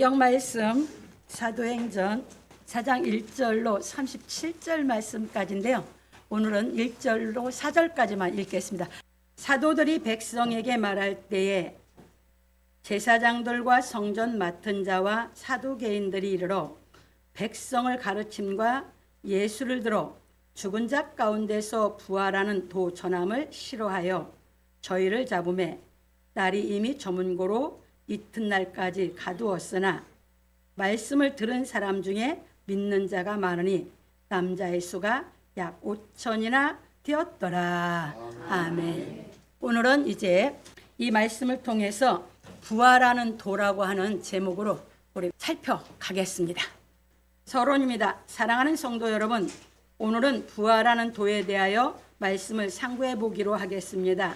성경 말씀 사도행전 4장 1절로 37절 말씀까지인데요. 오늘은 1절로 4절까지만 읽겠습니다. 사도들이 백성에게 말할 때에 제사장들과 성전 맡은 자와 사두개인들이 이르러 백성을 가르침과 예수를 들어 죽은 자 가운데서 부활하는 도 전함을 싫어하여 저희를 잡음에 날이 이미 저문고로 이튿날까지 가두었으나 말씀을 들은 사람 중에 믿는 자가 많으니 남자의 수가 약 5천이나 되었더라. 아멘. 오늘은 이제 이 말씀을 통해서 부활하는 도라고 하는 제목으로 우리 살펴가겠습니다. 서론입니다. 사랑하는 성도 여러분, 오늘은 부활하는 도에 대하여 말씀을 상고해 보기로 하겠습니다.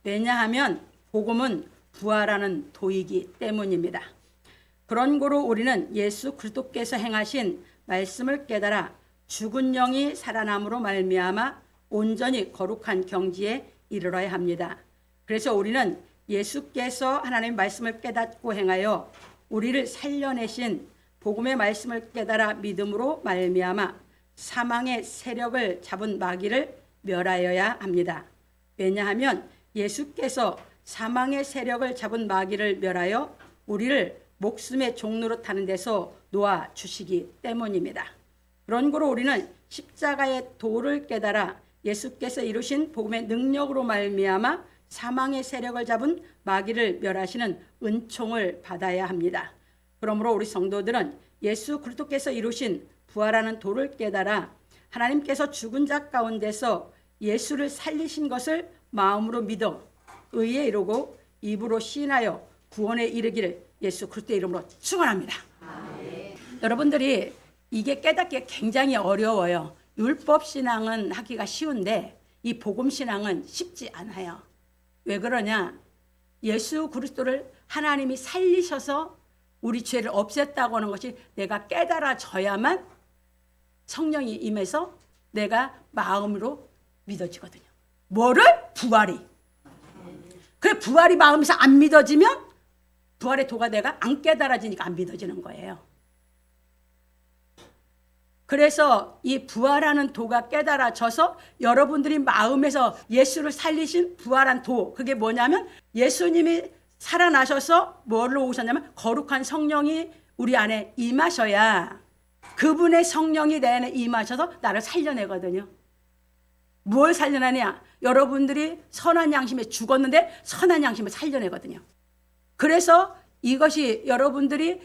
왜냐하면 복음은 부활하는 도이기 때문입니다. 그런 고로 우리는 예수 그리스도께서 행하신 말씀을 깨달아 죽은 영이 살아남으로 말미암아 온전히 거룩한 경지에 이르러야 합니다. 그래서 우리는 예수께서 하나님의 말씀을 깨닫고 행하여 우리를 살려내신 복음의 말씀을 깨달아 믿음으로 말미암아 사망의 세력을 잡은 마귀를 멸하여야 합니다. 왜냐하면 예수께서 사망의 세력을 잡은 마귀를 멸하여 우리를 목숨의 종로로 타는 데서 놓아 주시기 때문입니다. 그런 거로 우리는 십자가의 도를 깨달아 예수께서 이루신 복음의 능력으로 말미암아 사망의 세력을 잡은 마귀를 멸하시는 은총을 받아야 합니다. 그러므로 우리 성도들은 예수 그리스도께서 이루신 부활하는 도를 깨달아 하나님께서 죽은 자 가운데서 예수를 살리신 것을 마음으로 믿어 의에 이르고 입으로 시인하여 구원에 이르기를 예수 그리스도의 이름으로 축원합니다. 여러분들이 이게 깨닫기가 굉장히 어려워요. 율법 신앙은 하기가 쉬운데 이 복음 신앙은 쉽지 않아요. 왜 그러냐? 예수 그리스도를 하나님이 살리셔서 우리 죄를 없앴다고 하는 것이 내가 깨달아져야만 성령이 임해서 내가 마음으로 믿어지거든요. 뭐를? 부활이. 그래, 부활이 마음에서 안 믿어지면 부활의 도가 내가 안 깨달아지니까 안 믿어지는 거예요. 그래서 이 부활하는 도가 깨달아져서 여러분들이 마음에서 예수를 살리신 부활한 도, 그게 뭐냐면 예수님이 살아나셔서 뭘로 오셨냐면 거룩한 성령이 우리 안에 임하셔야 그분의 성령이 내 안에 임하셔서 나를 살려내거든요. 뭘 살려내냐? 여러분들이 선한 양심에 죽었는데 선한 양심을 살려내거든요. 그래서 이것이 여러분들이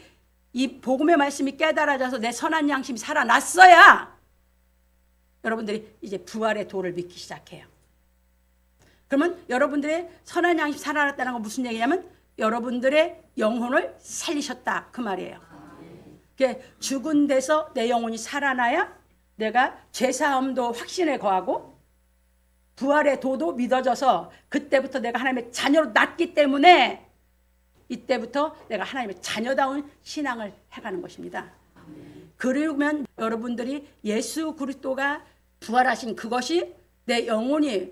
이 복음의 말씀이 깨달아져서 내 선한 양심이 살아났어야 여러분들이 이제 부활의 도를 믿기 시작해요. 그러면 여러분들의 선한 양심이 살아났다는 건 무슨 얘기냐면 여러분들의 영혼을 살리셨다 그 말이에요. 죽은 데서 내 영혼이 살아나야 내가 죄사함도 확신에 거하고 부활의 도도 믿어져서 그때부터 내가 하나님의 자녀로 났기 때문에 이때부터 내가 하나님의 자녀다운 신앙을 해가는 것입니다. 그러면 여러분들이 예수 그리스도가 부활하신 그것이 내 영혼이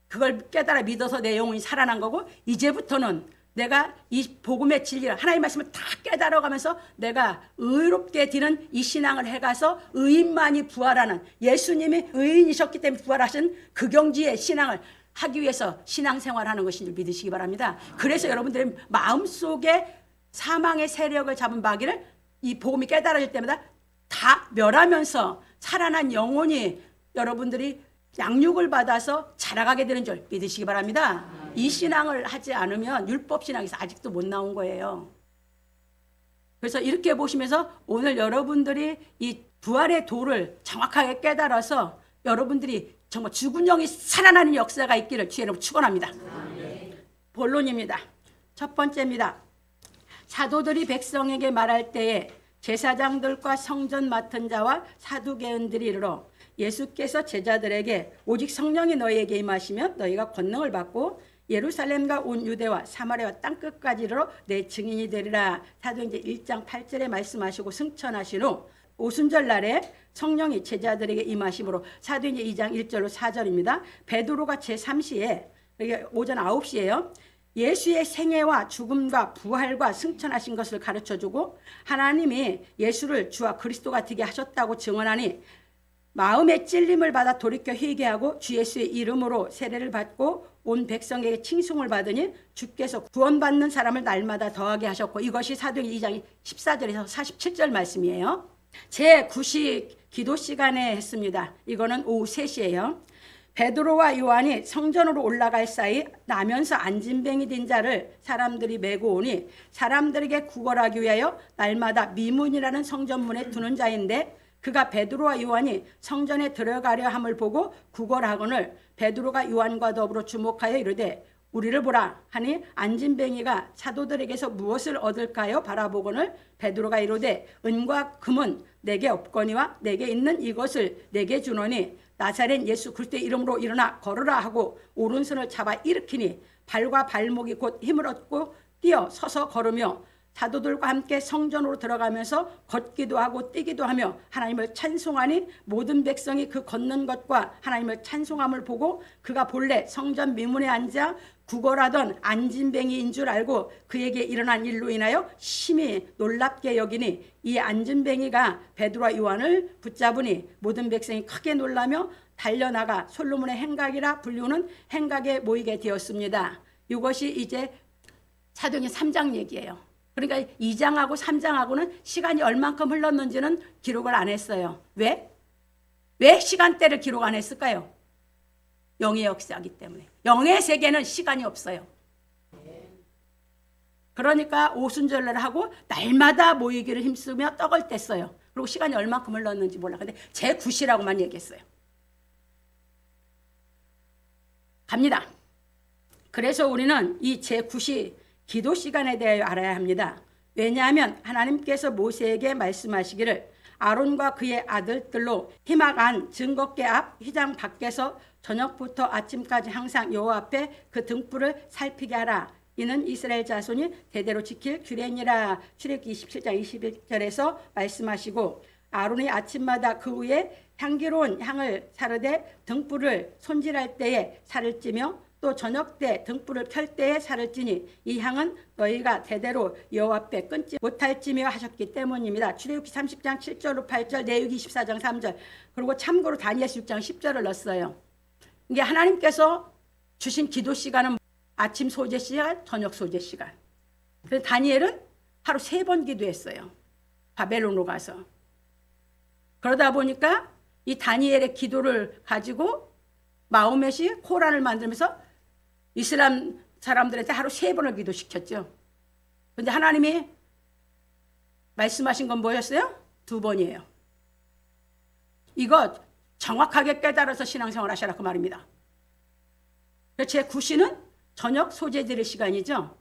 그걸 깨달아 믿어서 내 영혼이 살아난 거고 이제부터는 내가 이 복음의 진리를 하나님의 말씀을 다 깨달아가면서 내가 의롭게 되는 이 신앙을 해가서 의인만이 부활하는 예수님이 의인이셨기 때문에 부활하신 그 경지의 신앙을 하기 위해서 신앙생활하는 것인 줄 믿으시기 바랍니다. 그래서 여러분들의 마음속에 사망의 세력을 잡은 마귀를 이 복음이 깨달아질 때마다 다 멸하면서 살아난 영혼이 여러분들이 양육을 받아서 자라가게 되는 줄 믿으시기 바랍니다. 이 신앙을 하지 않으면 율법 신앙에서 아직도 못 나온 거예요. 그래서 이렇게 보시면서 오늘 여러분들이 이 부활의 도를 정확하게 깨달아서 여러분들이 정말 죽은 영이 살아나는 역사가 있기를 주의 이름으로 축원합니다. 본론입니다. 첫 번째입니다. 사도들이 백성에게 말할 때에 제사장들과 성전 맡은 자와 사두개인들이 이르러 예수께서 제자들에게 오직 성령이 너희에게 임하시면 너희가 권능을 받고 예루살렘과 온 유대와 사마리아와 땅끝까지 이르러 내 증인이 되리라. 사도행전 1장 8절에 말씀하시고 승천하신 후 오순절 날에 성령이 제자들에게 임하심으로 사도행전 2장 1절로 4절입니다. 베드로가 제3시에 오전 9시에요. 예수의 생애와 죽음과 부활과 승천하신 것을 가르쳐주고 하나님이 예수를 주와 그리스도가 되게 하셨다고 증언하니 마음의 찔림을 받아 돌이켜 회개하고 주 예수의 이름으로 세례를 받고 온 백성에게 칭송을 받으니 주께서 구원받는 사람을 날마다 더하게 하셨고, 이것이 사도행전 2장 14절에서 47절 말씀이에요. 제9시 기도 시간에 했습니다. 이거는 오후 3시예요. 베드로와 요한이 성전으로 올라갈 사이 나면서 안진뱅이 된 자를 사람들이 메고 오니 사람들에게 구걸하기 위하여 날마다 미문이라는 성전문에 두는 자인데, 그가 베드로와 요한이 성전에 들어가려 함을 보고 구걸하거늘 베드로가 요한과 더불어 주목하여 이르되 우리를 보라 하니 안진뱅이가 사도들에게서 무엇을 얻을까요 바라보거늘 베드로가 이르되 은과 금은 내게 없거니와 내게 있는 이것을 내게 주노니 나사렛 예수 그리스도의 이름으로 일어나 걸으라 하고 오른손을 잡아 일으키니 발과 발목이 곧 힘을 얻고 뛰어 서서 걸으며 사도들과 함께 성전으로 들어가면서 걷기도 하고 뛰기도 하며 하나님을 찬송하니 모든 백성이 그 걷는 것과 하나님을 찬송함을 보고 그가 본래 성전 미문에 앉아 구걸하던 안진뱅이인 줄 알고 그에게 일어난 일로 인하여 심히 놀랍게 여기니 이 안진뱅이가 베드로와 요한을 붙잡으니 모든 백성이 크게 놀라며 달려나가 솔로몬의 행각이라 불리우는 행각에 모이게 되었습니다. 이것이 이제 사도행전 3장 얘기예요. 그러니까 2장하고 3장하고는 시간이 얼만큼 흘렀는지는 기록을 안 했어요. 왜? 왜 시간대를 기록 안 했을까요? 영의 역사이기 때문에. 영의 세계는 시간이 없어요. 그러니까 오순절날 하고 날마다 모이기를 힘쓰며 떡을 뗐어요. 그리고 시간이 얼만큼 흘렀는지 몰라. 근데 제9시라고만 얘기했어요. 갑니다. 그래서 우리는 이 제9시 기도 시간에 대하여 알아야 합니다. 왜냐하면 하나님께서 모세에게 말씀하시기를 아론과 그의 아들들로 희막 안 증거궤 앞 휘장 밖에서 저녁부터 아침까지 항상 여호와 앞에 그 등불을 살피게 하라. 이는 이스라엘 자손이 대대로 지킬 규례니라. 출애굽기 27장 21절에서 말씀하시고 아론이 아침마다 그 위에 향기로운 향을 사르되 등불을 손질할 때에 살을 찌며 또 저녁 때 등불을 켤 때에 살을 찌니 이 향은 너희가 대대로 여호와 앞에 끊지 못할지며 하셨기 때문입니다. 출애굽기 30장 7절로 8절, 레위기 24장 3절, 그리고 참고로 다니엘서 6장 10절을 넣었어요. 이게 하나님께서 주신 기도 시간은 아침 소재 시간, 저녁 소재 시간. 그래서 다니엘은 하루 3번 기도했어요. 바벨론으로 가서. 그러다 보니까 이 다니엘의 기도를 가지고 마호멧이 코란을 만들면서 이슬람 사람들한테 하루 3번을 기도시켰죠. 그런데 하나님이 말씀하신 건 뭐였어요? 2번이에요. 이거 정확하게 깨달아서 신앙생활 하셔라 그 말입니다. 제9시는 저녁 소재들의 시간이죠.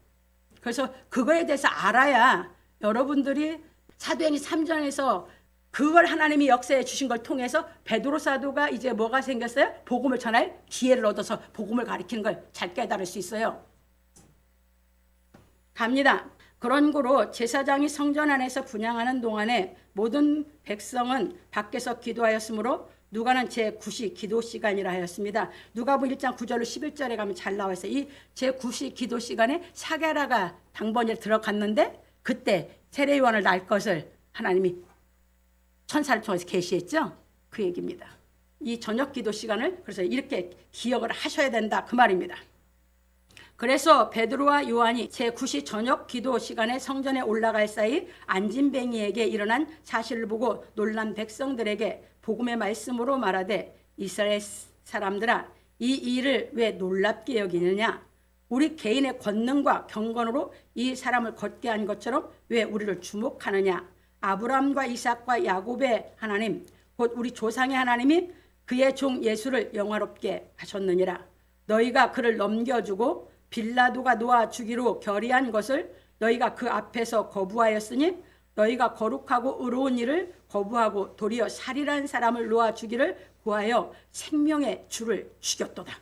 그래서 그거에 대해서 알아야 여러분들이 사도행전 3장에서 그걸 하나님이 역사해 주신 걸 통해서 베드로 사도가 이제 뭐가 생겼어요? 복음을 전할 기회를 얻어서 복음을 가리키는 걸 잘 깨달을 수 있어요. 갑니다. 그런 고로 제사장이 성전 안에서 분향하는 동안에 모든 백성은 밖에서 기도하였으므로 누가는 제9시 기도 시간이라 하였습니다. 누가복음 1장 9절로 11절에 가면 잘 나와 있어요. 이 제9시 기도 시간에 사게라가 당번에 들어갔는데 그때 세례 요한을 낳을 것을 하나님이 천사를 통해서 계시했죠. 그 얘기입니다. 이 저녁 기도 시간을 그래서 이렇게 기억을 하셔야 된다 그 말입니다. 그래서 베드로와 요한이 제9시 저녁 기도 시간에 성전에 올라갈 사이 안진뱅이에게 일어난 사실을 보고 놀란 백성들에게 복음의 말씀으로 말하되 이스라엘 사람들아 이 일을 왜 놀랍게 여기느냐. 우리 개인의 권능과 경건으로 이 사람을 걷게 한 것처럼 왜 우리를 주목하느냐. 아브라함과 이삭과 야곱의 하나님 곧 우리 조상의 하나님이 그의 종 예수를 영화롭게 하셨느니라. 너희가 그를 넘겨주고 빌라도가 놓아 주기로 결의한 것을 너희가 그 앞에서 거부하였으니 너희가 거룩하고 의로운 일을 거부하고 도리어 살인한 사람을 놓아 주기를 구하여 생명의 주를 죽였도다.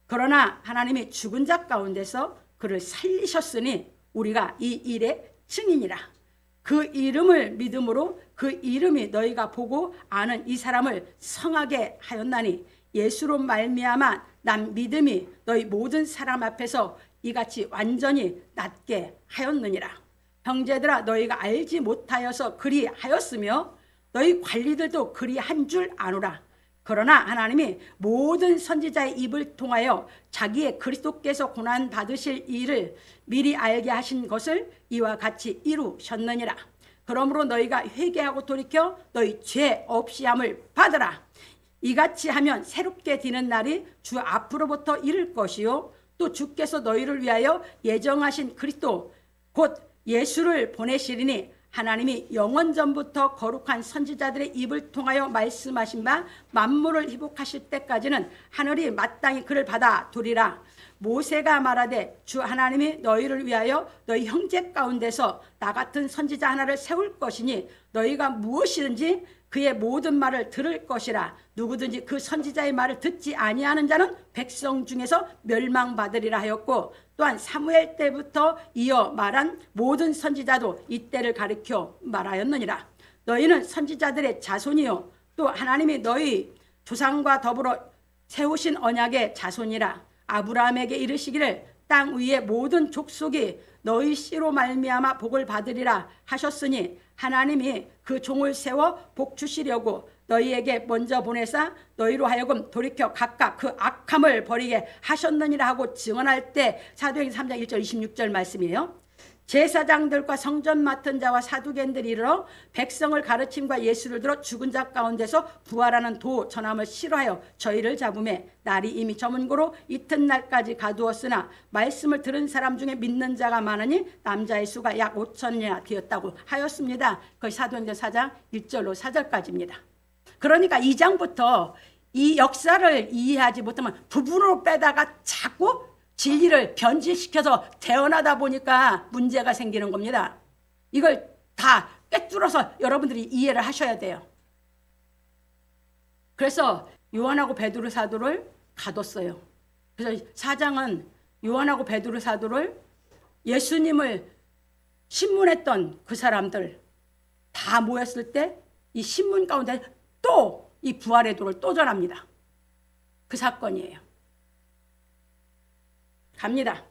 그러나 하나님이 죽은 자 가운데서 그를 살리셨으니 우리가 이 일의 증인이라. 그 이름을 믿음으로 그 이름이 너희가 보고 아는 이 사람을 성하게 하였나니 예수로 말미암아 난 믿음이 너희 모든 사람 앞에서 이같이 완전히 낫게 하였느니라. 형제들아, 너희가 알지 못하여서 그리하였으며 너희 관리들도 그리한 줄 아노라. 그러나 하나님이 모든 선지자의 입을 통하여 자기의 그리스도께서 고난 받으실 일을 미리 알게 하신 것을 이와 같이 이루셨느니라. 그러므로 너희가 회개하고 돌이켜 너희 죄 없이함을 받으라. 이같이 하면 새롭게 되는 날이 주 앞으로부터 이를 것이요 또 주께서 너희를 위하여 예정하신 그리스도 곧 예수를 보내시리니 하나님이 영원전부터 거룩한 선지자들의 입을 통하여 말씀하신 바 만물을 회복하실 때까지는 하늘이 마땅히 그를 받아 두리라. 모세가 말하되 주 하나님이 너희를 위하여 너희 형제 가운데서 나 같은 선지자 하나를 세울 것이니 너희가 무엇이든지 그의 모든 말을 들을 것이라. 누구든지 그 선지자의 말을 듣지 아니하는 자는 백성 중에서 멸망받으리라 하였고, 또한 사무엘 때부터 이어 말한 모든 선지자도 이때를 가리켜 말하였느니라. 너희는 선지자들의 자손이요 또 하나님이 너희 조상과 더불어 세우신 언약의 자손이라. 아브라함에게 이르시기를 땅 위의 모든 족속이 너희 씨로 말미암아 복을 받으리라 하셨으니 하나님이 그 종을 세워 복 주시려고 너희에게 먼저 보내사 너희로 하여금 돌이켜 각각 그 악함을 버리게 하셨느니라 하고 증언할 때 사도행전 3장 1절 26절 말씀이에요. 제사장들과 성전 맡은 자와 사두개인들이 이르러 백성을 가르침과 예수를 들어 죽은 자 가운데서 부활하는 도 전함을 싫어하여 저희를 잡음에 날이 이미 저문고로 이튿날까지 가두었으나 말씀을 들은 사람 중에 믿는 자가 많으니 남자의 수가 약 5천이나 되었다고 하였습니다. 거의 사도행전 4장 1절로 4절까지입니다. 그러니까 2장부터 이 역사를 이해하지 못하면 부분으로 빼다가 자꾸 진리를 변질시켜서 태어나다 보니까 문제가 생기는 겁니다. 이걸 다 꿰뚫어서 여러분들이 이해를 하셔야 돼요. 그래서 요한하고 베드로 사도를 가뒀어요. 그래서 4장은 요한하고 베드로 사도를 예수님을 신문했던 그 사람들 다 모였을 때 이 신문 가운데 또 이 부활의 도를 또 전합니다. 그 사건이에요. 갑니다.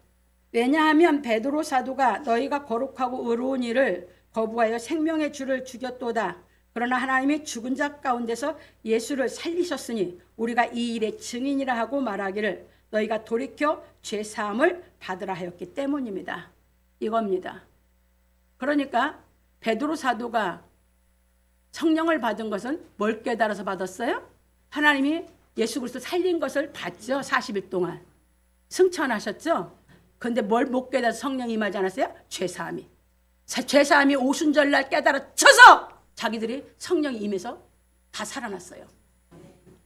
왜냐하면 베드로 사도가 너희가 거룩하고 의로운 일을 거부하여 생명의 주를 죽였도다. 그러나 하나님이 죽은 자 가운데서 예수를 살리셨으니 우리가 이 일의 증인이라 하고 말하기를 너희가 돌이켜 죄사함을 받으라 하였기 때문입니다. 이겁니다. 그러니까 베드로 사도가 성령을 받은 것은 뭘 깨달아서 받았어요? 하나님이 예수 그리스도 살린 것을 봤죠. 40일 동안. 승천하셨죠. 그런데 뭘 못 깨달아서 성령이 임하지 않았어요? 죄사함이. 죄사함이 오순절날 깨달아져서 자기들이 성령이 임해서 다 살아났어요.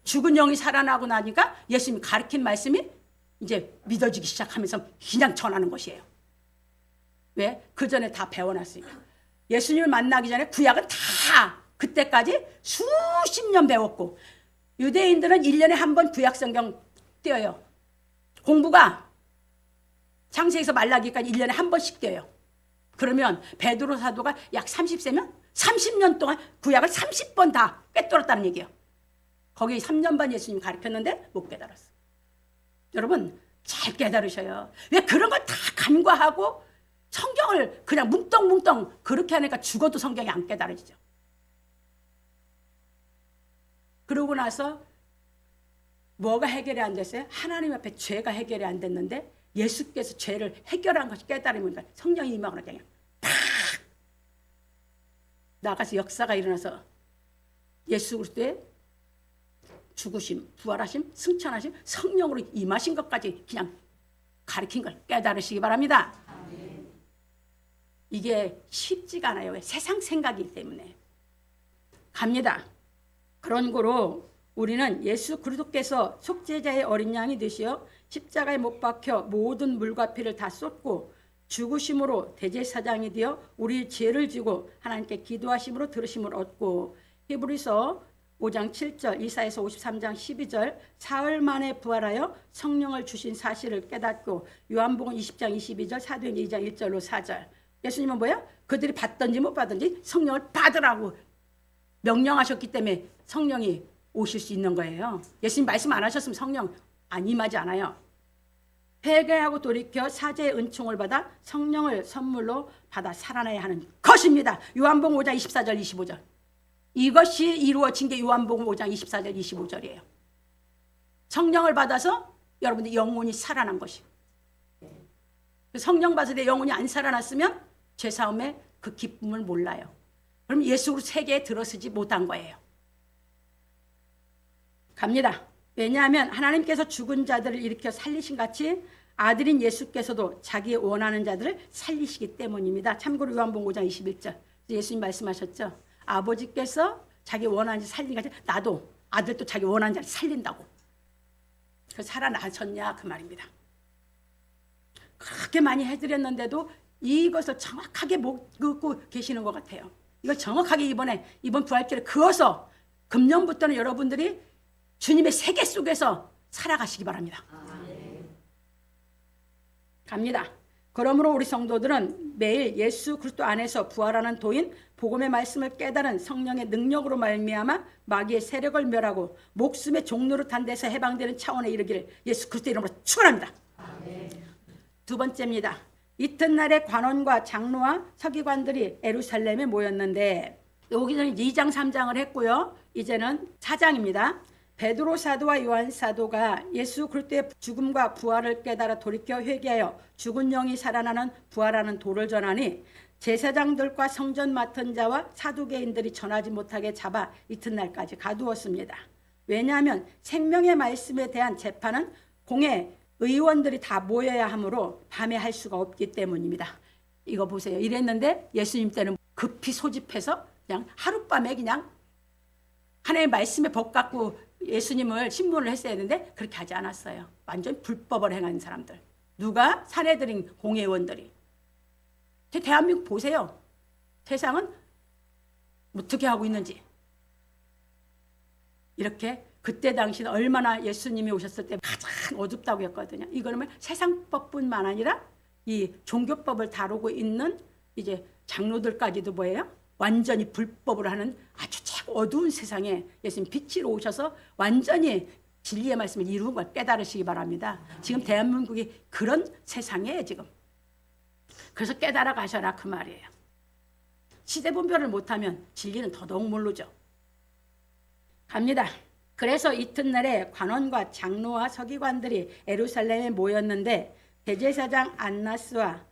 죽은 영이 살아나고 나니까 예수님이 가르친 말씀이 이제 믿어지기 시작하면서 그냥 전하는 것이에요. 왜? 그 전에 다 배워놨으니까. 예수님을 만나기 전에 구약은 다 그때까지 수십 년 배웠고, 유대인들은 1년에 한 번 구약 성경 띄어요. 공부가 창세기에서 말라기까지 1년에 한 번씩 띄어요. 그러면 베드로 사도가 약 30세면 30년 동안 구약을 30번 다 꿰뚫었다는 얘기예요. 거기 3년 반 예수님 가르쳤는데 못 깨달았어. 여러분 잘 깨달으셔요. 왜 그런 걸 다 간과하고 성경을 그냥 뭉뚱뭉뚱 그렇게 하니까 죽어도 성경이 안 깨달아지죠. 그러고 나서 뭐가 해결이 안 됐어요? 하나님 앞에 죄가 해결이 안 됐는데 예수께서 죄를 해결한 것이 깨달으니까 성령이 임하거나 그냥 탁 나가서 역사가 일어나서 예수 그리스도의 죽으심, 부활하심, 승천하심, 성령으로 임하신 것까지 그냥 가르친 걸 깨달으시기 바랍니다. 이게 쉽지가 않아요. 왜? 세상 생각이기 때문에. 갑니다. 그런 거로 우리는 예수 그리스도께서 속죄자의 어린 양이 되시어 십자가에 못 박혀 모든 물과 피를 다 쏟고 죽으심으로 대제사장이 되어 우리 죄를 지고 하나님께 기도하심으로 들으심을 얻고, 히브리서 5장 7절, 이사야서 53장 12절, 사흘 만에 부활하여 성령을 주신 사실을 깨닫고, 요한복음 20장 22절, 사도행전 2장 1절로 4절. 예수님은 뭐예요? 그들이 받든지 못 받든지 성령을 받으라고 명령하셨기 때문에 성령이 오실 수 있는 거예요. 예수님 말씀 안 하셨으면 성령 안 임하지 않아요. 회개하고 돌이켜 사죄의 은총을 받아 성령을 선물로 받아 살아나야 하는 것입니다. 요한복음 5장 24절 25절. 이것이 이루어진 게 요한복음 5장 24절 25절이에요. 성령을 받아서 여러분들 영혼이 살아난 것이. 성령 받을 때 영혼이 안 살아났으면 죄사함의 그 기쁨을 몰라요. 그럼 예수 세계에 들어서지 못한 거예요. 갑니다. 왜냐하면 하나님께서 죽은 자들을 일으켜 살리신 같이 아들인 예수께서도 자기 원하는 자들을 살리시기 때문입니다. 참고로 요한복음 5장 21절 예수님 말씀하셨죠. 아버지께서 자기 원하는 자 살린 같이 나도 아들도 자기 원하는 자를 살린다고. 그래서 살아나셨냐 그 말입니다. 그렇게 많이 해드렸는데도 이것을 정확하게 못 긋고 계시는 것 같아요. 이걸 정확하게 이번 부활절에 그어서 금년부터는 여러분들이 주님의 세계 속에서 살아가시기 바랍니다. 갑니다. 그러므로 우리 성도들은 매일 예수 그리스도 안에서 부활하는 도인 복음의 말씀을 깨달은 성령의 능력으로 말미암아 마귀의 세력을 멸하고 목숨의 종로로 탄 데서 해방되는 차원에 이르기를 예수 그리스도 이름으로 축원합니다. 두 번째입니다. 이튿날에 관원과 장로와 서기관들이 예루살렘에 모였는데 여기는 2장 3장을 했고요. 이제는 4장입니다. 베드로 사도와 요한 사도가 예수 그리스도의 죽음과 부활을 깨달아 돌이켜 회개하여 죽은 영이 살아나는 부활하는 도를 전하니 제사장들과 성전 맡은 자와 사두개인들이 전하지 못하게 잡아 이튿날까지 가두었습니다. 왜냐하면 생명의 말씀에 대한 재판은 공회 의원들이 다 모여야 하므로 밤에 할 수가 없기 때문입니다. 이거 보세요. 이랬는데 예수님 때는 급히 소집해서 그냥 하룻밤에 그냥 하나님의 말씀에 법 갖고 예수님을 신문을 했어야 했는데 그렇게 하지 않았어요. 완전 불법을 행하는 사람들. 누가? 사내들인 공회의원들이. 대한민국 보세요. 세상은 어떻게 하고 있는지. 이렇게 그때 당시는 얼마나 예수님이 오셨을 때 가장 어둡다고 했거든요. 이거는 세상법뿐만 아니라 이 종교법을 다루고 있는 이제 장로들까지도 뭐예요? 완전히 불법을 하는 아주 최고 어두운 세상에 예수님 빛으로 오셔서 완전히 진리의 말씀을 이루는 걸 깨달으시기 바랍니다. 지금 대한민국이 그런 세상이에요 지금. 그래서 깨달아 가셔라 그 말이에요. 시대 분별을 못하면 진리는 더더욱 모르죠. 갑니다. 그래서 이튿날에 관원과 장로와 서기관들이 예루살렘에 모였는데 대제사장 안나스와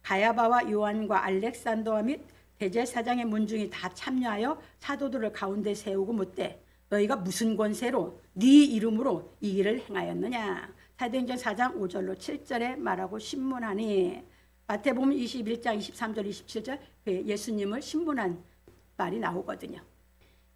가야바와 요한과 알렉산더와 및 대제사장의 문중이 다 참여하여 사도들을 가운데 세우고 묻되 너희가 무슨 권세로 네 이름으로 이 일을 행하였느냐. 사도행전 4장 5절로 7절에 말하고 신문하니 마태복음 21장 23절 27절 예수님을 신문한 말이 나오거든요.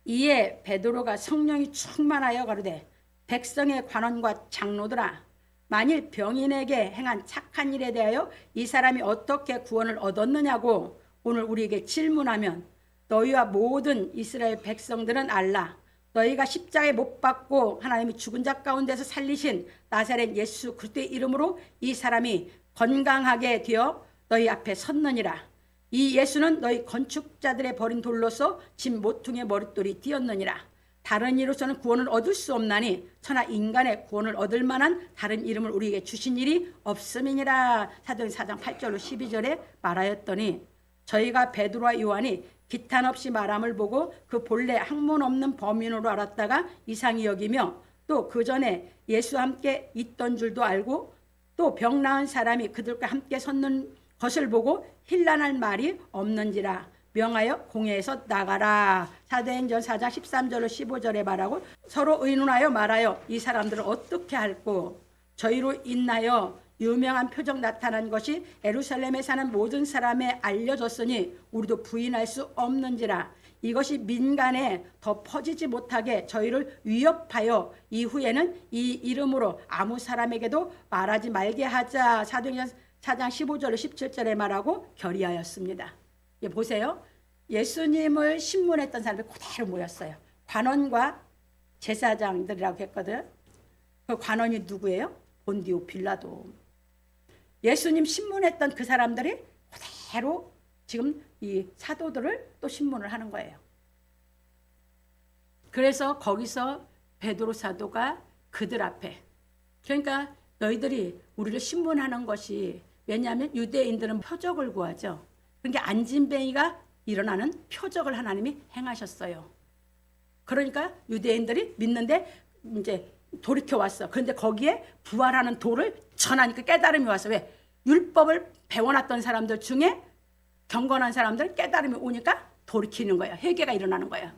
이에 베드로가 성령이 충만하여 가로되 백성의 관원과 장로들아 만일 병인에게 행한 착한 일에 대하여 이 사람이 어떻게 구원을 얻었느냐고 오늘 우리에게 질문하면 너희와 모든 이스라엘 백성들은 알라. 너희가 십자가에 못 박고 하나님이 죽은 자 가운데서 살리신 나사렛 예수 그리스도의 이름으로 이 사람이 건강하게 되어 너희 앞에 섰느니라. 이 예수는 너희 건축자들의 버린 돌로서 집 모퉁이의 머릿돌이 되었느니라. 다른 이로서는 구원을 얻을 수 없나니 천하 인간의 구원을 얻을 만한 다른 이름을 우리에게 주신 일이 없음이니라. 사도행전 4장 8절로 12절에 말하였더니 저희가 베드로와 요한이 기탄 없이 말함을 보고 그 본래 학문 없는 범인으로 알았다가 이상히 여기며 또 그 전에 예수와 함께 있던 줄도 알고 또 병 나은 사람이 그들과 함께 섰는 것을 보고 힐난할 말이 없는지라 명하여 공회에서 나가라. 사도행전 4장 13절로 15절에 말하고 서로 의논하여 말하여 이 사람들을 어떻게 할꼬. 저희로 인하여 유명한 표적 나타난 것이 예루살렘에 사는 모든 사람에 알려졌으니 우리도 부인할 수 없는지라. 이것이 민간에 더 퍼지지 못하게 저희를 위협하여 이후에는 이 이름으로 아무 사람에게도 말하지 말게 하자. 사도행전 4장 15절로 17절에 말하고 결의하였습니다. 보세요. 예수님을 신문했던 사람들이 그대로 모였어요. 관원과 제사장들이라고 했거든. 그 관원이 누구예요? 본디오 빌라도. 예수님 신문했던 그 사람들이 그대로 지금 이 사도들을 또 신문을 하는 거예요. 그래서 거기서 베드로 사도가 그들 앞에, 그러니까 너희들이 우리를 신문하는 것이, 왜냐하면 유대인들은 표적을 구하죠. 그러니까 안진뱅이가 일어나는 표적을 하나님이 행하셨어요. 그러니까 유대인들이 믿는데 이제 돌이켜 왔어. 그런데 거기에 부활하는 도를 전하니까 깨달음이 왔어. 왜? 율법을 배워놨던 사람들 중에 경건한 사람들은 깨달음이 오니까 돌이키는 거예요. 회개가 일어나는 거예요.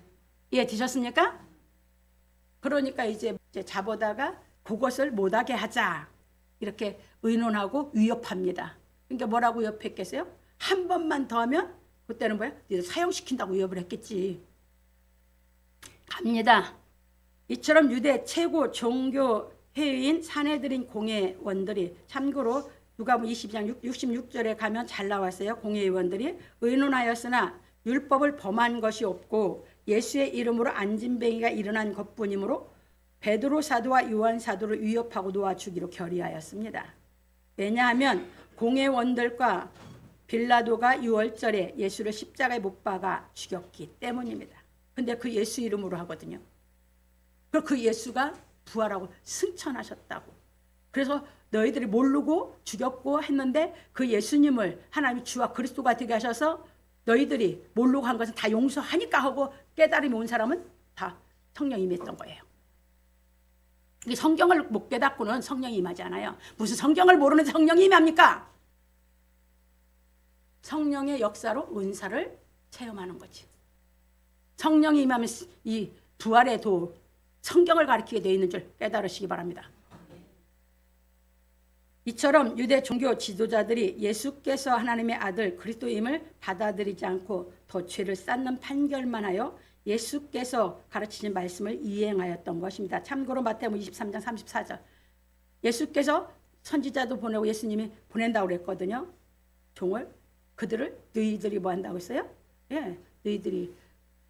이해되셨습니까? 그러니까 이제 자보다가 그것을 못하게 하자, 이렇게 의논하고 위협합니다. 그러니까 뭐라고 위협했겠어요? 한 번만 더 하면 그때는 뭐야? 니들 사형시킨다고 위협을 했겠지. 갑니다. 이처럼 유대 최고 종교 회의인 사내들인 공회원들이, 참고로 누가복음 22장 66절에 가면 잘 나왔어요. 공회의원들이 의논하였으나 율법을 범한 것이 없고 예수의 이름으로 안진뱅이가 일어난 것뿐이므로 베드로 사도와 요한 사도를 위협하고 놓아주기로 결의하였습니다. 왜냐하면 공회원들과 빌라도가 6월절에 예수를 십자가에 못 박아 죽였기 때문입니다. 근데 그 예수 이름으로 하거든요. 그리고 그 예수가 부활하고 승천하셨다고. 그래서 너희들이 모르고 죽였고 했는데 그 예수님을 하나님이 주와 그리스도가 되게 하셔서 너희들이 모르고 한 것은 다 용서하니까 하고 깨달음이 온 사람은 다 성령이 임했던 거예요. 이 성경을 못 깨닫고는 성령이 임하지 않아요. 무슨 성경을 모르는 성령이 임합니까? 성령의 역사로 은사를 체험하는 거지. 성령이 임하면 이 부활의 도, 성경을 가리키게 되어 있는 줄 깨달으시기 바랍니다. 이처럼 유대 종교 지도자들이 예수께서 하나님의 아들 그리스도임을 받아들이지 않고 더 죄를 쌓는 판결만 하여 예수께서 가르치신 말씀을 이행하였던 것입니다. 참고로 마태복음 23장 34절. 예수께서 선지자도 보내고 예수님이 보낸다고 그랬거든요. 종을. 그들을 너희들이 뭐 한다고 했어요? 예, 너희들이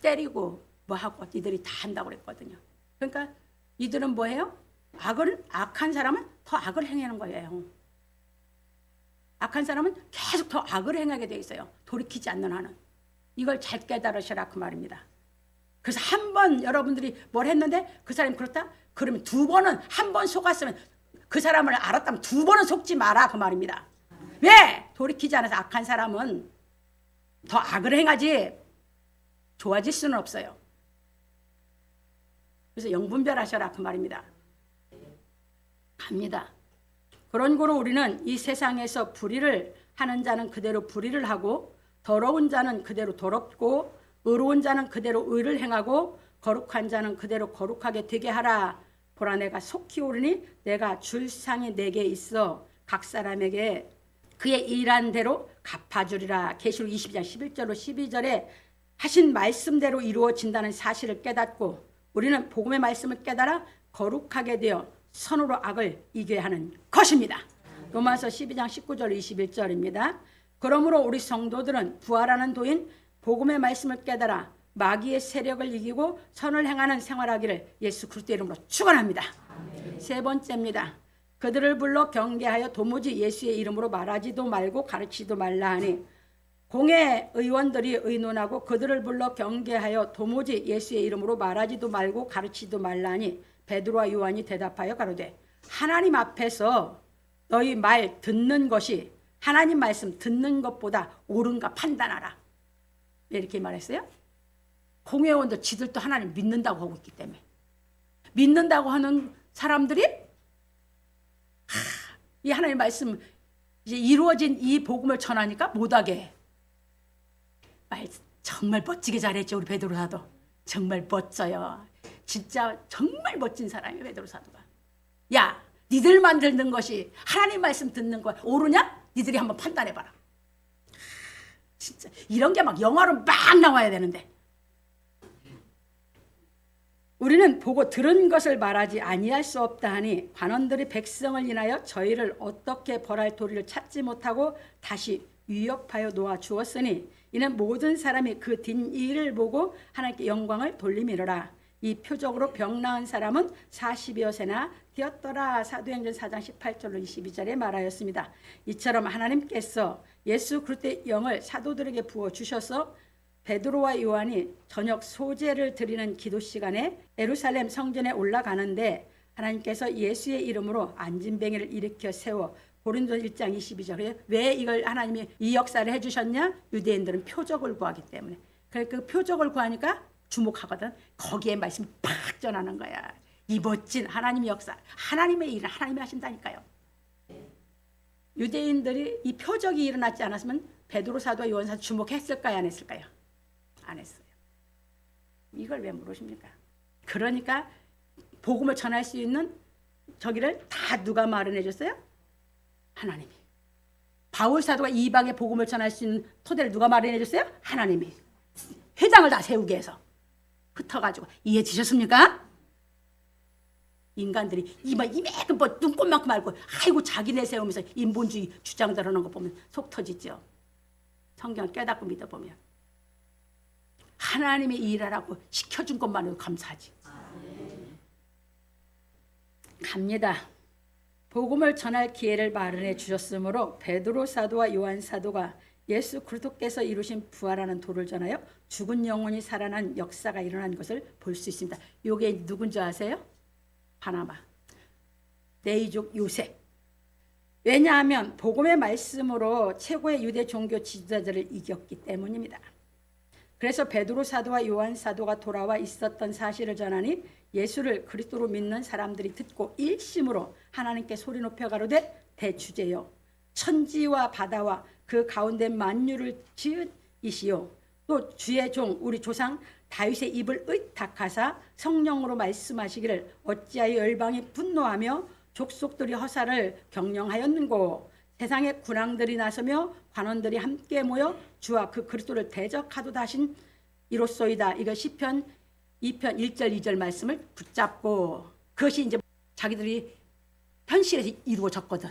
때리고 뭐 하고 니들이 다 한다고 그랬거든요. 그러니까 이들은 뭐예요? 악한 사람은 더 악을 행하는 거예요. 악한 사람은 계속 더 악을 행하게 돼 있어요. 돌이키지 않는 한은. 이걸 잘 깨달으시라 그 말입니다. 그래서 한 번 여러분들이 뭘 했는데 그 사람이 그렇다? 그러면 두 번은, 한 번 속았으면 그 사람을 알았다면 두 번은 속지 마라 그 말입니다. 왜? 돌이키지 않아서 악한 사람은 더 악을 행하지 좋아질 수는 없어요. 그래서 영분별하셔라 그 말입니다. 갑니다. 그런 거로 우리는 이 세상에서 불의를 하는 자는 그대로 불의를 하고 더러운 자는 그대로 더럽고 의로운 자는 그대로 의를 행하고 거룩한 자는 그대로 거룩하게 되게 하라. 보라 내가 속히 오르니 내가 줄 상이 내게 있어 각 사람에게 그의 일한 대로 갚아주리라. 계시록 22장 11절로 12절에 하신 말씀대로 이루어진다는 사실을 깨닫고 우리는 복음의 말씀을 깨달아 거룩하게 되어 선으로 악을 이겨야 하는 것입니다. 로마서 12장 19절 21절입니다. 그러므로 우리 성도들은 부활하는 도인 복음의 말씀을 깨달아 마귀의 세력을 이기고 선을 행하는 생활하기를 예수 그리스도 이름으로 축원합니다. 세 번째입니다. 그들을 불러 경계하여 도무지 예수의 이름으로 말하지도 말고 가르치지도 말라 하니, 공회 의원들이 의논하고 그들을 불러 경계하여 도무지 예수의 이름으로 말하지도 말고 가르치지도 말라 하니 베드로와 요한이 대답하여 가로되 하나님 앞에서 너희 말 듣는 것이 하나님 말씀 듣는 것보다 옳은가 판단하라. 왜 이렇게 말했어요? 공회의원도 지들도 하나님 믿는다고 하고 있기 때문에. 믿는다고 하는 사람들이 이 하나님 말씀 이제 이루어진 이 복음을 전하니까 못하게 해. 말 정말 멋지게 잘했죠. 우리 베드로 사도 정말 멋져요. 진짜 정말 멋진 사람이에요. 베드로 사도가. 야, 니들 만드는 것이 하나님 말씀 듣는 거 옳으냐? 니들이 한번 판단해봐라. 진짜 이런 게 막 영화로 막 나와야 되는데 우리는 보고 들은 것을 말하지 아니할 수 없다 하니 관원들이 백성을 인하여 저희를 어떻게 벌할 도리를 찾지 못하고 다시 위협하여 놓아 주었으니 이는 모든 사람이 그 뒷일을 보고 하나님께 영광을 돌리미로라. 이 표적으로 병 나은 사람은 40여 세나 되었더라. 사도행전 4장 18절로 22절에 말하였습니다. 이처럼 하나님께서 예수 그리스도의 영을 사도들에게 부어주셔서 베드로와 요한이 저녁 소제를 드리는 기도 시간에 예루살렘 성전에 올라가는데 하나님께서 예수의 이름으로 안진뱅이를 일으켜 세워 고린도서 1장 22절. 왜 이걸 하나님이 이 역사를 해주셨냐? 유대인들은 표적을 구하기 때문에. 그래서 그 표적을 구하니까 주목하거든. 거기에 말씀이 팍 전하는 거야. 이 멋진 하나님의 역사, 하나님의 일은 하나님이 하신다니까요. 유대인들이 이 표적이 일어나지 않았으면 베드로 사도와 요한 사도 주목했을까요? 안 했을까요? 안 했어요. 이걸 왜 물으십니까? 그러니까 복음을 전할 수 있는 저기를 다 누가 마련해 줬어요? 하나님이. 바울 사도가 이방의 복음을 전할 수 있는 토대를 누가 마련해 줬어요? 하나님이. 회당을 다 세우게 해서 흩어가지고. 이해되셨습니까? 인간들이 이만큼 뭐 눈꽃만큼 알고 아이고 자기네 세우면서 인본주의 주장들하는 거 보면 속 터지죠. 성경을 깨닫고 믿어보면 하나님이 일하라고 시켜준 것만으로 감사하지. 갑니다. 복음을 전할 기회를 마련해 주셨으므로 베드로 사도와 요한 사도가 예수 그리스도께서 이루신 부활하는 도를 전하여 죽은 영혼이 살아난 역사가 일어난 것을 볼 수 있습니다. 이게 누군지 아세요? 바나바, 네이족 요셉. 왜냐하면 복음의 말씀으로 최고의 유대 종교 지도자들을 이겼기 때문입니다. 그래서 베드로 사도와 요한 사도가 돌아와 있었던 사실을 전하니 예수를 그리스도로 믿는 사람들이 듣고 일심으로 하나님께 소리 높여 가로되 대주제여 천지와 바다와 그 가운데 만유를 지은 이시요 또 주의 종 우리 조상 다윗의 입을 의탁하사 성령으로 말씀하시기를 어찌하여 열방이 분노하며 족속들이 허사를 경영하였는고 세상의 군왕들이 나서며 관원들이 함께 모여 주와 그 그리스도를 대적하도다 하신 이로소이다. 이거 시편 2편 1절 2절 말씀을 붙잡고 그것이 이제 자기들이 현실에서 이루어졌거든.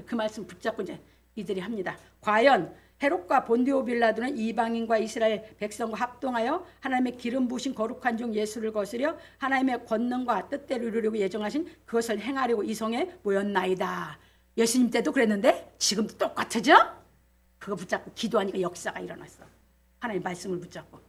그 말씀 붙잡고 이제 이들이 합니다. 과연 헤롯과 본디오 빌라도는 이방인과 이스라엘 백성과 합동하여 하나님의 기름 부으신 거룩한 종 예수를 거스려 하나님의 권능과 뜻대로 이루려고 예정하신 그것을 행하려고 이성에 모였나이다. 예수님 때도 그랬는데 지금도 똑같으죠? 그거 붙잡고 기도하니까 역사가 일어났어. 하나님의 말씀을 붙잡고.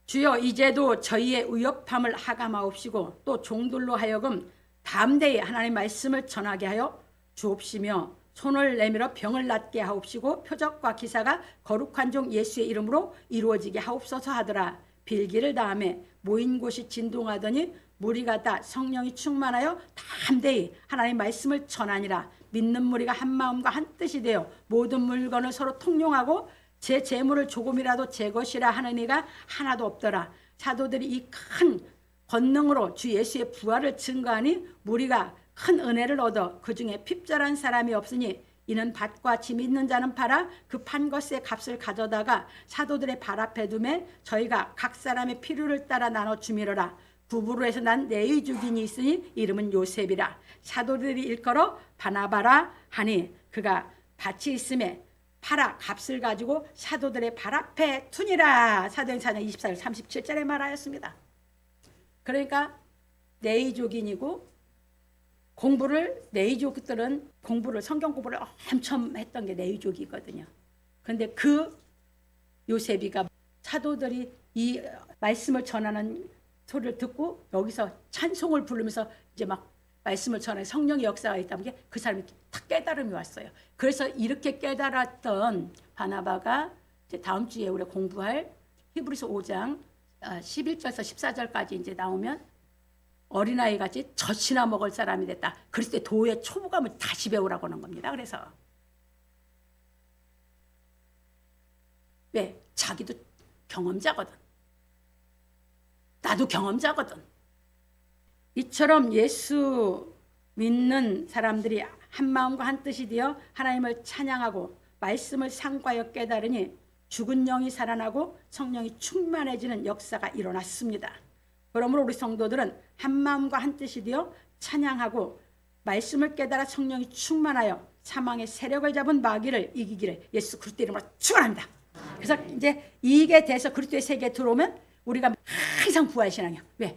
주여 이제도 저희의 의협함을 하감하옵시고 또 종들로 하여금 담대히 하나님의 말씀을 전하게 하여 주옵시며 손을 내밀어 병을 낫게 하옵시고 표적과 기사가 거룩한 종 예수의 이름으로 이루어지게 하옵소서 하더라. 빌기를 다음에 모인 곳이 진동하더니 무리가 다 성령이 충만하여 담대히 하나님의 말씀을 전하니라. 믿는 무리가 한 마음과 한 뜻이 되어 모든 물건을 서로 통용하고 제 재물을 조금이라도 제 것이라 하는 이가 하나도 없더라. 사도들이 이 큰 권능으로 주 예수의 부활을 증거하니 무리가 큰 은혜를 얻어 그 중에 핍절한 사람이 없으니 이는 밭과 짐 있는 자는 팔아 그 판 것의 값을 가져다가 사도들의 발 앞에 두매 저희가 각 사람의 필요를 따라 나눠 주미러라. 구브로에서 난 네이족인이 있으니 이름은 요셉이라. 사도들이 일컬어 바나바라 하니 그가 밭이 있음에 팔아 값을 가지고 사도들의 발 앞에 투니라. 사도행전 24절 37절에 말하였습니다. 그러니까 네이족인이고 공부를 네이족들은 공부를 성경 공부를 엄청 했던 게 네이족이거든요. 그런데 그 요셉이가 사도들이 이 말씀을 전하는 소리를 듣고 여기서 찬송을 부르면서 이제 막 말씀을 전해 성령의 역사가 있다는 게 그 사람이 탁 깨달음이 왔어요. 그래서 이렇게 깨달았던 바나바가 이제 다음 주에 우리 공부할 히브리서 5장 11절에서 14절까지 이제 나오면 어린아이 같이 젖이나 먹을 사람이 됐다. 그리스도의 도의 초보감을 다시 배우라고 하는 겁니다. 그래서 왜? 자기도 경험자거든. 나도 경험자거든. 이처럼 예수 믿는 사람들이 한 마음과 한 뜻이 되어 하나님을 찬양하고 말씀을 상고하여 깨달으니 죽은 영이 살아나고 성령이 충만해지는 역사가 일어났습니다. 그러므로 우리 성도들은 한 마음과 한 뜻이 되어 찬양하고 말씀을 깨달아 성령이 충만하여 사망의 세력을 잡은 마귀를 이기기를 예수 그리스도 이름으로 축원합니다. 그래서 이제 이게 돼서 그리스도의 세계에 들어오면 우리가 항상 부활신앙이야. 왜?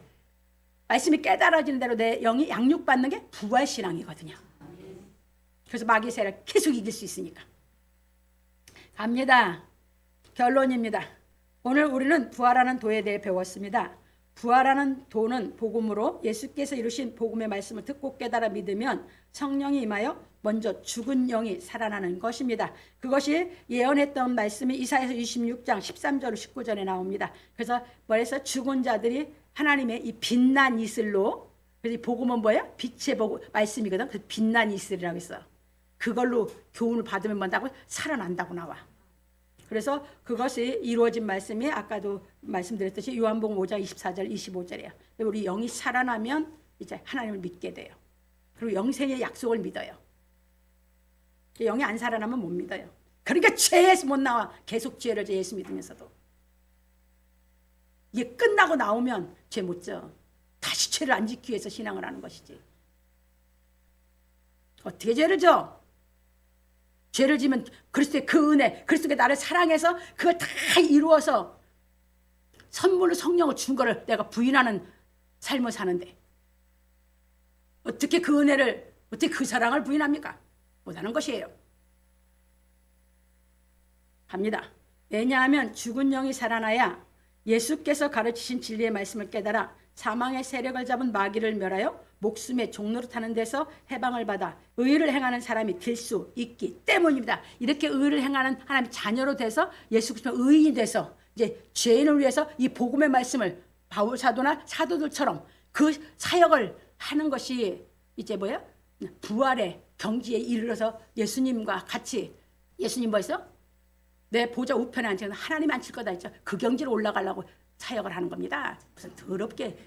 말씀이 깨달아지는 대로 내 영이 양육받는 게 부활신앙이거든요. 그래서 마귀의 세력을 계속 이길 수 있으니까. 갑니다. 결론입니다. 오늘 우리는 부활하는 도에 대해 배웠습니다. 부활하는 도는 복음으로 예수께서 이루신 복음의 말씀을 듣고 깨달아 믿으면 성령이 임하여 먼저 죽은 영이 살아나는 것입니다. 그것이 예언했던 말씀이 이사야서 26장 13절 19절에 나옵니다. 그래서 뭐래서 죽은 자들이 하나님의 이 빛난 이슬로, 그래서 이 복음은 뭐예요? 빛의 복음 말씀이거든. 그 빛난 이슬이라고 했어. 그걸로 교훈을 받으면 뭔다고? 살아난다고 나와. 그래서 그것이 이루어진 말씀이 아까도 말씀드렸듯이 요한복음 5장 24절 25절이에요. 우리 영이 살아나면 이제 하나님을 믿게 돼요. 그리고 영생의 약속을 믿어요. 영이 안 살아나면 못 믿어요. 그러니까 죄에서 못 나와. 계속 죄를 예수 믿으면서도. 이게 끝나고 나오면 죄 못 져. 다시 죄를 안 지키기 위해서 신앙을 하는 것이지. 어떻게 죄를 져? 죄를 지면 그리스도의 그 은혜, 그리스도가 나를 사랑해서 그걸 다 이루어서 선물로 성령을 준 거를 내가 부인하는 삶을 사는데 어떻게 그 은혜를, 어떻게 그 사랑을 부인합니까? 못하는 것이에요. 갑니다. 왜냐하면 죽은 영이 살아나야 예수께서 가르치신 진리의 말씀을 깨달아 사망의 세력을 잡은 마귀를 멸하여 목숨의 종로로 타는 데서 해방을 받아 의를 행하는 사람이 될 수 있기 때문입니다. 이렇게 의를 행하는 하나님의 자녀로 돼서 예수 그리스도 의인이 돼서 이제 죄인을 위해서 이 복음의 말씀을 바울 사도나 사도들처럼 그 사역을 하는 것이 이제 뭐야? 부활의 경지에 이르러서 예수님과 같이, 예수님 뭐였어? 내 보좌 우편에 앉혀서 하나님 앉힐 거다 했죠. 그 경지로 올라가려고 사역을 하는 겁니다. 무슨 더럽게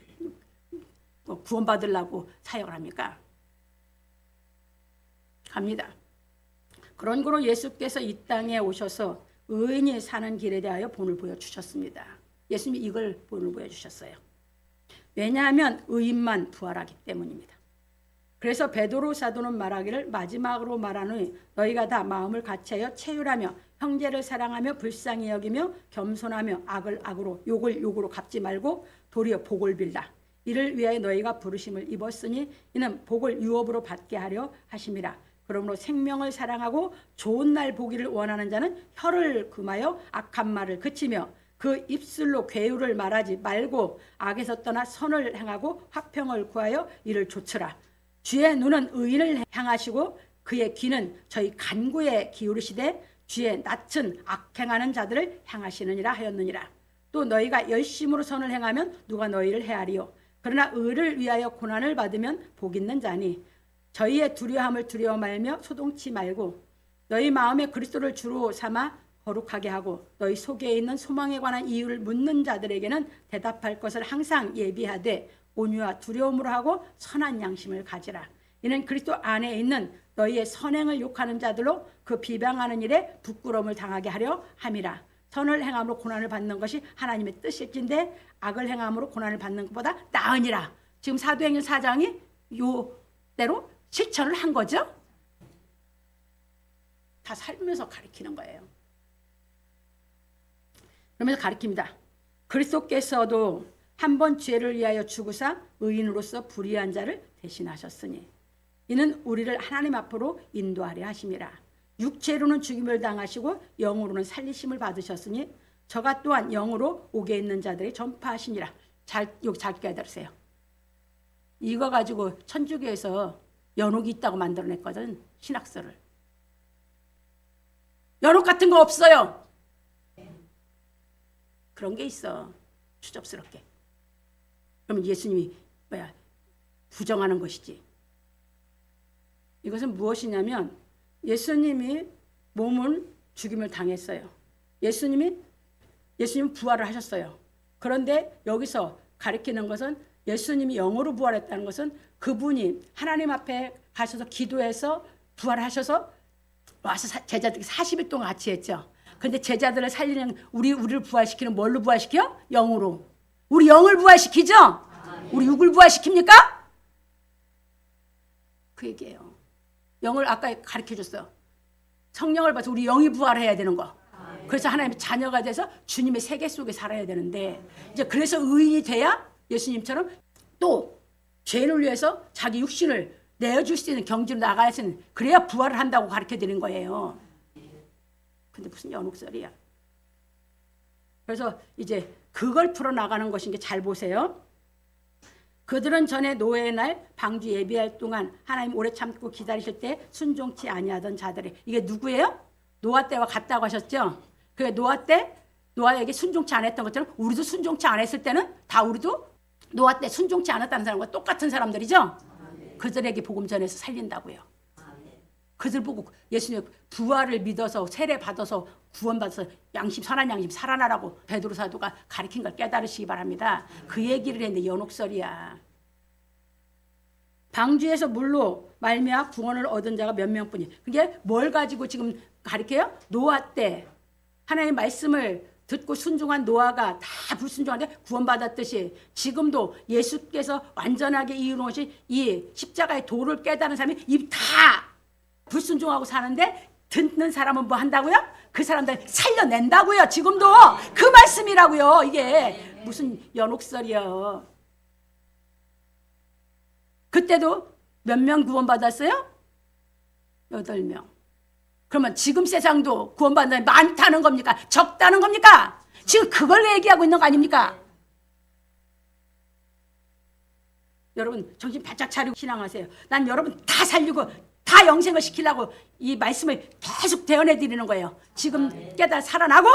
구원받으려고 사역을 합니까? 갑니다. 그런 거로 예수께서 이 땅에 오셔서 의인이 사는 길에 대하여 본을 보여주셨습니다. 예수님이 이걸 본을 보여주셨어요. 왜냐하면 의인만 부활하기 때문입니다. 그래서 베드로 사도는 말하기를 마지막으로 말하노니 너희가 다 마음을 같이하여 체휼하며 형제를 사랑하며 불쌍히 여기며 겸손하며 악을 악으로 욕을 욕으로 갚지 말고 도리어 복을 빌라. 이를 위하여 너희가 부르심을 입었으니 이는 복을 유업으로 받게 하려 하심이라. 그러므로 생명을 사랑하고 좋은 날 보기를 원하는 자는 혀를 금하여 악한 말을 그치며 그 입술로 괴유를 말하지 말고 악에서 떠나 선을 행하고 화평을 구하여 이를 좇으라. 주의 눈은 의인을 향하시고 그의 귀는 저희 간구에 기울이시되 주의 낯은 악행하는 자들을 향하시느니라 하였느니라. 또 너희가 열심으로 선을 행하면 누가 너희를 헤아리요. 그러나 의를 위하여 고난을 받으면 복 있는 자니 저희의 두려움을 두려워 말며 소동치 말고 너희 마음에 그리스도를 주로 삼아 거룩하게 하고 너희 속에 있는 소망에 관한 이유를 묻는 자들에게는 대답할 것을 항상 예비하되 온유와 두려움으로 하고 선한 양심을 가지라. 이는 그리스도 안에 있는 너희의 선행을 욕하는 자들로 그 비방하는 일에 부끄러움을 당하게 하려 함이라. 선을 행함으로 고난을 받는 것이 하나님의 뜻일진데 악을 행함으로 고난을 받는 것보다 나으니라. 지금 사도행전 4장이 요대로 실천을 한 거죠. 다 살면서 가르치는 거예요. 그러면서 가르칩니다. 그리스도께서도 한 번 죄를 위하여 죽으사 의인으로서 불의한 자를 대신하셨으니 이는 우리를 하나님 앞으로 인도하려 하심이라. 육체로는 죽임을 당하시고 영으로는 살리심을 받으셨으니 저가 또한 영으로 옥에 있는 자들이 전파하시니라. 여기 잘 깨달으세요. 이거 가지고 천주교에서 연옥이 있다고 만들어냈거든. 신학서를. 연옥 같은 거 없어요. 그런 게 있어. 추접스럽게. 그러면 예수님이 부정하는 것이지. 이것은 무엇이냐면 예수님이 몸은 죽임을 당했어요. 예수님은 부활을 하셨어요. 그런데 여기서 가리키는 것은 예수님이 영으로 부활했다는 것은 그분이 하나님 앞에 가셔서 기도해서 부활하셔서 와서 제자들이 40일 동안 같이 했죠. 그런데 제자들을 살리는 우리를 부활시키는 뭘로 부활시켜? 영으로. 우리 영을 부활시키죠? 우리 육을 부활시킵니까? 그 얘기예요. 영을 아까 가르쳐줬어요. 성령을 봐서 우리 영이 부활해야 되는 거. 그래서 하나님의 자녀가 돼서 주님의 세계 속에 살아야 되는데 이제 그래서 의인이 돼야 예수님처럼 또 죄를 위해서 자기 육신을 내어줄 수 있는 경지로 나가야 하는 그래야 부활을 한다고 가르쳐드리는 거예요. 근데 무슨 연옥설이야. 그래서 이제 그걸 풀어나가는 것인 게 잘 보세요. 그들은 전에 노예의 날 방주 예비할 동안 하나님 오래 참고 기다리실 때 순종치 아니하던 자들이, 이게 누구예요? 노아 때와 같다고 하셨죠. 그 노아 때 노아에게 순종치 않았던 것처럼 우리도 순종치 않았을 때는 다 우리도 노아 때 순종치 않았다는 사람과 똑같은 사람들이죠. 그들에게 복음 전해서 살린다고요. 그들 보고 예수님 부활을 믿어서 세례 받아서 구원받아서 양심, 선한 양심 살아나라고 베드로 사도가 가르친 걸 깨달으시기 바랍니다. 그 얘기를 했는데 연옥설이야. 방주에서 물로 말미암아 구원을 얻은 자가 몇 명뿐이에요. 그게 뭘 가지고 지금 가르쳐요? 노아 때 하나님의 말씀을 듣고 순종한 노아가 다 불순종한데 구원받았듯이 지금도 예수께서 완전하게 이루신 이 십자가의 도를 깨달은 사람이 이 다 불순종하고 사는데 듣는 사람은 뭐 한다고요? 그 사람들 살려낸다고요. 지금도 그 말씀이라고요. 이게 무슨 연옥설이요. 그때도 몇 명 구원받았어요? 8명. 그러면 지금 세상도 구원받는 사람이 많다는 겁니까? 적다는 겁니까? 지금 그걸 얘기하고 있는 거 아닙니까? 여러분 정신 바짝 차리고 신앙하세요. 난 여러분 다 살리고 다 영생을 시키려고 이 말씀을 계속 대언해 드리는 거예요. 지금 깨달아 살아나고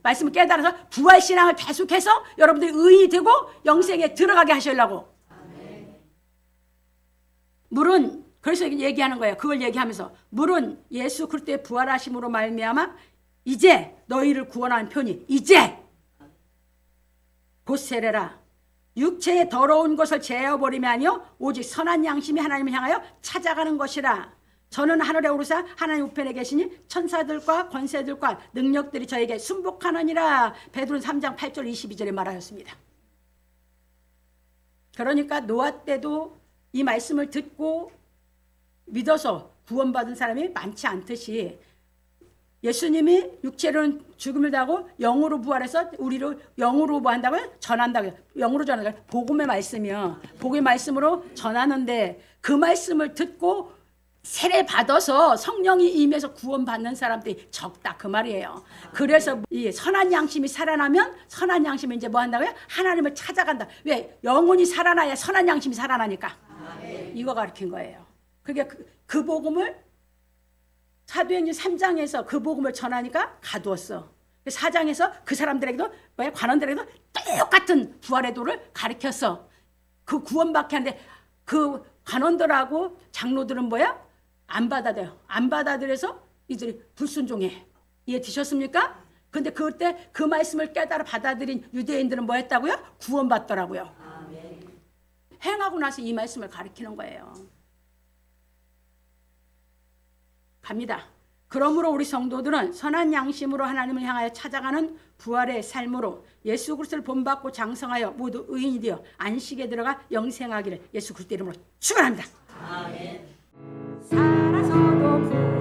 말씀을 깨달아서 부활신앙을 계속해서 여러분들이 의인이 되고 영생에 들어가게 하시려고. 물은 그래서 얘기하는 거예요. 그걸 얘기하면서 물은 예수 그리스도의 부활하심으로 말미암아 이제 너희를 구원하는 편이 이제 곧 세례라. 육체의 더러운 것을 제어버림이 아니요 오직 선한 양심이 하나님을 향하여 찾아가는 것이라. 저는 하늘에 오르사 하나님 우편에 계시니 천사들과 권세들과 능력들이 저에게 순복하느니라. 베드로 3장 8절 22절에 말하였습니다. 그러니까 노아 때도 이 말씀을 듣고 믿어서 구원받은 사람이 많지 않듯이 예수님이 육체로는 죽음을 당하고 영으로 부활해서 우리를 영으로 뭐 한다고요? 전한다고요. 영으로 전한다고요. 복음의 말씀이요. 복음의 말씀으로 전하는데 그 말씀을 듣고 세례 받아서 성령이 임해서 구원받는 사람들이 적다 그 말이에요. 그래서 이 선한 양심이 살아나면 선한 양심이 이제 뭐 한다고요? 하나님을 찾아간다. 왜? 영혼이 살아나야 선한 양심이 살아나니까. 이거 가르친 거예요. 그게 그 복음을 사도행전 3장에서 그 복음을 전하니까 가두었어. 4장에서 그 사람들에게도 뭐야? 관원들에게도 똑같은 부활의 도를 가르쳤어. 그 구원받게 하는데 그 관원들하고 장로들은 뭐야? 안 받아들여요. 안 받아들여서 이들이 불순종해. 이해 되셨습니까? 근데 그때 그 말씀을 깨달아 받아들인 유대인들은 뭐 했다고요? 구원받더라고요. 행하고 나서 이 말씀을 가르치는 거예요. 갑니다. 그러므로 우리 성도들은 선한 양심으로 하나님을 향하여 찾아가는 부활의 삶으로 예수 그리스도를 본받고 장성하여 모두 의인이 되어 안식에 들어가 영생하기를 예수 그리스도 이름으로 축원합니다. 아멘. 살아서도